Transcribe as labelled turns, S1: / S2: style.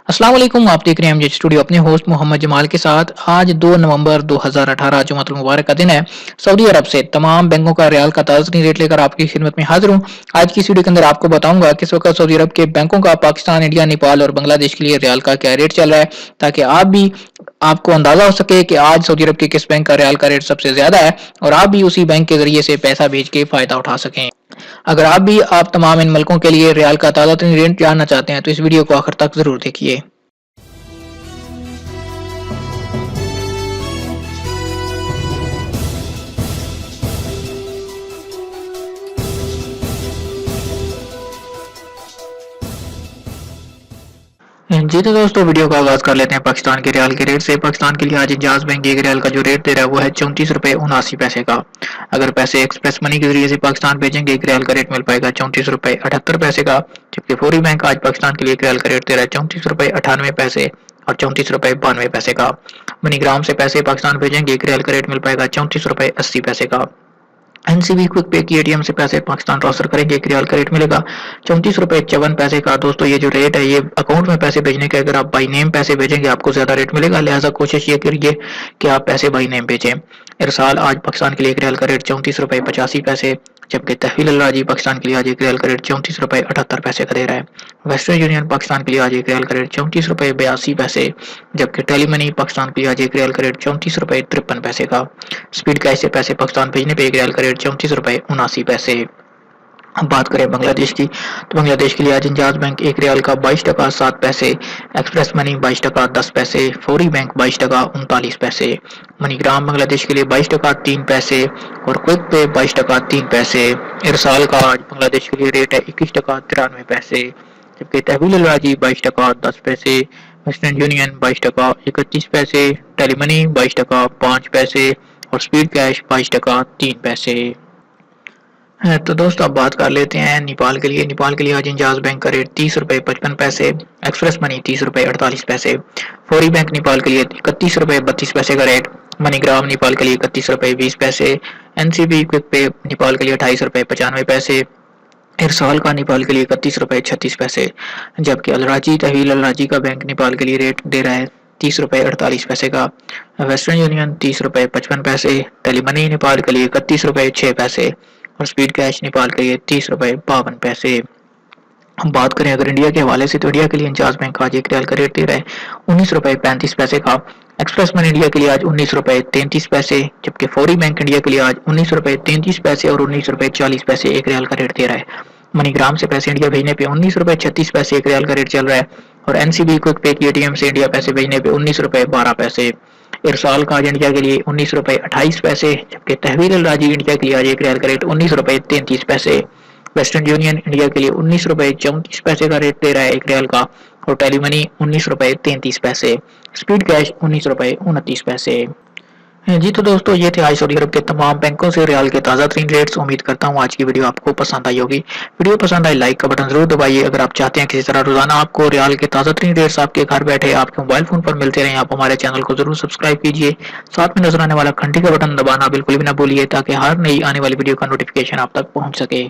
S1: अस्सलाम वालेकुम। आप देख रहे हैं एमजे स्टूडियो अपने होस्ट मोहम्मद जमाल के साथ। आज 2 नवंबर 2018 जुमातुल मुबारक का दिन है। सऊदी अरब से तमाम बैंकों का रियाल का ताज़ा रेट लेकर आपकी खिदमत में हाजिर हूँ। आज की इस वीडियो के अंदर आपको बताऊंगा किस वक्त सऊदी अरब के बैंकों का पाकिस्तान, इंडिया, नेपाल और बांग्लादेश के लिए रियाल का क्या रेट चल रहा है, ताकि आपको अंदाजा हो सके कि आज सऊदी अरब के किस बैंक का रियाल का रेट सबसे ज्यादा है और आप भी उसी बैंक के जरिए से पैसा भेज के फायदा उठा सकें। अगर आप तमाम इन मुल्कों के लिए रियाल का ताज़ा रेट जानना चाहते हैं तो इस वीडियो को आखिर तक जरूर देखिए। जी तो दोस्तों, वीडियो का आगाज कर लेते हैं पाकिस्तान के रियाल के रेट से। पाकिस्तान के लिए आज इंजाज बैंक एक रियाल का जो रेट दे रहा है वो है 34 रुपए 79 पैसे का। अगर पैसे एक्सप्रेस मनी के जरिए से पाकिस्तान भेजेंगे एक रियाल का रेट मिल पाएगा 34 रुपए 78 पैसे का। जबकि फौरी बैंक आज पाकिस्तान के लिए एक रियाल का रेट दे रहा है 34 रुपए 98 पैसे और 34 रुपए 92 पैसे का। मनीग्राम से पैसे पाकिस्तान भेजेंगे एक रियाल का रेट मिल पाएगा 34 रुपए 80 पैसे का। एनसीबी क्विक पे की एटीएम से पैसे पाकिस्तान ट्रांसफर करेंगे एक रियाल का रेट मिलेगा 34 रुपए 54 पैसे का। दोस्तों, ये जो रेट है ये अकाउंट में पैसे भेजने के, अगर आप बाई नेम पैसे भेजेंगे आपको ज्यादा रेट मिलेगा, लिहाजा कोशिश ये करिए कि आप पैसे बाई नेम भेजें। इरसाल आज पाकिस्तान के लिए एक रियाल का रेट 34 रुपए 85 पैसे, जबकि तहवील अल्लाजी पाकिस्तान के लिए आज एक रियाल का रेट 34 रुपए 78 पैसे का दे रहा है। वेस्टर्न यूनियन पाकिस्तान के लिए आज एक रियाल का रेट 34 रुपए 82 पैसे, जबकि टेली मनी पाकिस्तान के लिए आज एक रियाल का रेट 34 रुपए 53 पैसे का। स्पीड कैश से पैसे पाकिस्तान भेजने पे एक रियाल का रेट 34 रुपए 79 पैसे। अब बात करें बांग्लादेश की, तो बांग्लादेश के लिए आज इंजाज बैंक एक रियाल का 22 टका 7 पैसे, एक्सप्रेस मनी 22 टका 10 पैसे, फौरी बैंक 22 टका 39 पैसे, मनीग्राम बांग्लादेश के लिए 22 टका 3 पैसे और क्विक पे 22 टका 3 पैसे। इरसाल का आज बांग्लादेश के लिए रेट है 21 टका 93 पैसे, जबकि तहवील अल्लाजी 22 टका 10 पैसे, वेस्टर्न यूनियन 22 टका 31 पैसे, टेलीमनी 22 टका 5 पैसे और स्पीड कैश 22 टका 3 पैसे है। तो दोस्तों, अब बात कर लेते हैं नेपाल के लिए। नेपाल के लिए आज इंजाज बैंक का रेट 30 रुपए 55 पैसे, एक्सप्रेस मनी 30 रुपए 48 पैसे, फौरी बैंक नेपाल के लिए 31 रुपए 32 पैसे का रेट, मनीग्राम नेपाल के लिए 31 रुपए 20 पैसे, एनसीबी क्विक पे नेपाल के लिए 28 रुपए 95 पैसे, इरसाल का नेपाल के लिए 31 रुपए 36 पैसे, जबकि अलराजी तहवील अलराजी का बैंक नेपाल के लिए रेट दे रहा है 30 रुपए 48 पैसे का। वेस्टर्न यूनियन 30 रुपए 55 पैसे, टेलीमनी नेपाल के लिए 31 रुपए 6 पैसे और स्पीड कैश नेपाल के लिए 30 रुपए 52 पैसे। हम बात करें अगर इंडिया के हवाले से, तो इंडिया के लिए इंचार्ज बैंक आज एक रियाल का रेट दे रहा है 19 रुपए 35 पैसे का। एक्सप्रेस मनी इंडिया के लिए आज 19 रुपए 33 पैसे, जबकि फौरी बैंक इंडिया के लिए आज 19 रुपए 33 पैसे और 19 रुपए 40 पैसे एक रियाल का रेट दे रहा है। मनीग्राम से पैसे इंडिया भेजने पे 19 रुपए 36 पैसे एक रियाल का रेट चल रहा है और एनसीबी क्विक पे की एटीएम से इंडिया पैसे भेजने पे 19 रुपए 12 पैसे। इरसाल का आज इंडिया के लिए 19 रुपए 28 पैसे, जबकि तहवील अल राजी इंडिया के लिए आज एक रियाल का रेट 19 रुपए 33 पैसे। वेस्टर्न यूनियन इंडिया के लिए 19 रुपए 34 पैसे का रेट दे रहा है एक रियाल का और टेली मनी 19 रुपए 33 पैसे। स्पीड कैश 19 रुपए 29 पैसे। जी तो दोस्तों, ये थे आज सऊदी अरब के तमाम बैंकों से रियाल के ताज़ा तरीन रेट्स। उम्मीद करता हूँ आज की वीडियो आपको पसंद आई होगी। वीडियो पसंद आई लाइक का बटन जरूर दबाइए। अगर आप चाहते हैं किसी तरह रोजाना आपको रियाल के ताज़ा तरीन रेट्स आपके घर बैठे आपके मोबाइल फोन पर मिलते रहे, आप हमारे चैनल को जरूर सब्सक्राइब कीजिए। साथ में नजर आने वाला घंटी का बटन दबाना बिल्कुल भी ना भूलिए, ताकि हर नई आने वाली वीडियो का नोटिफिकेशन आप तक पहुँच सके।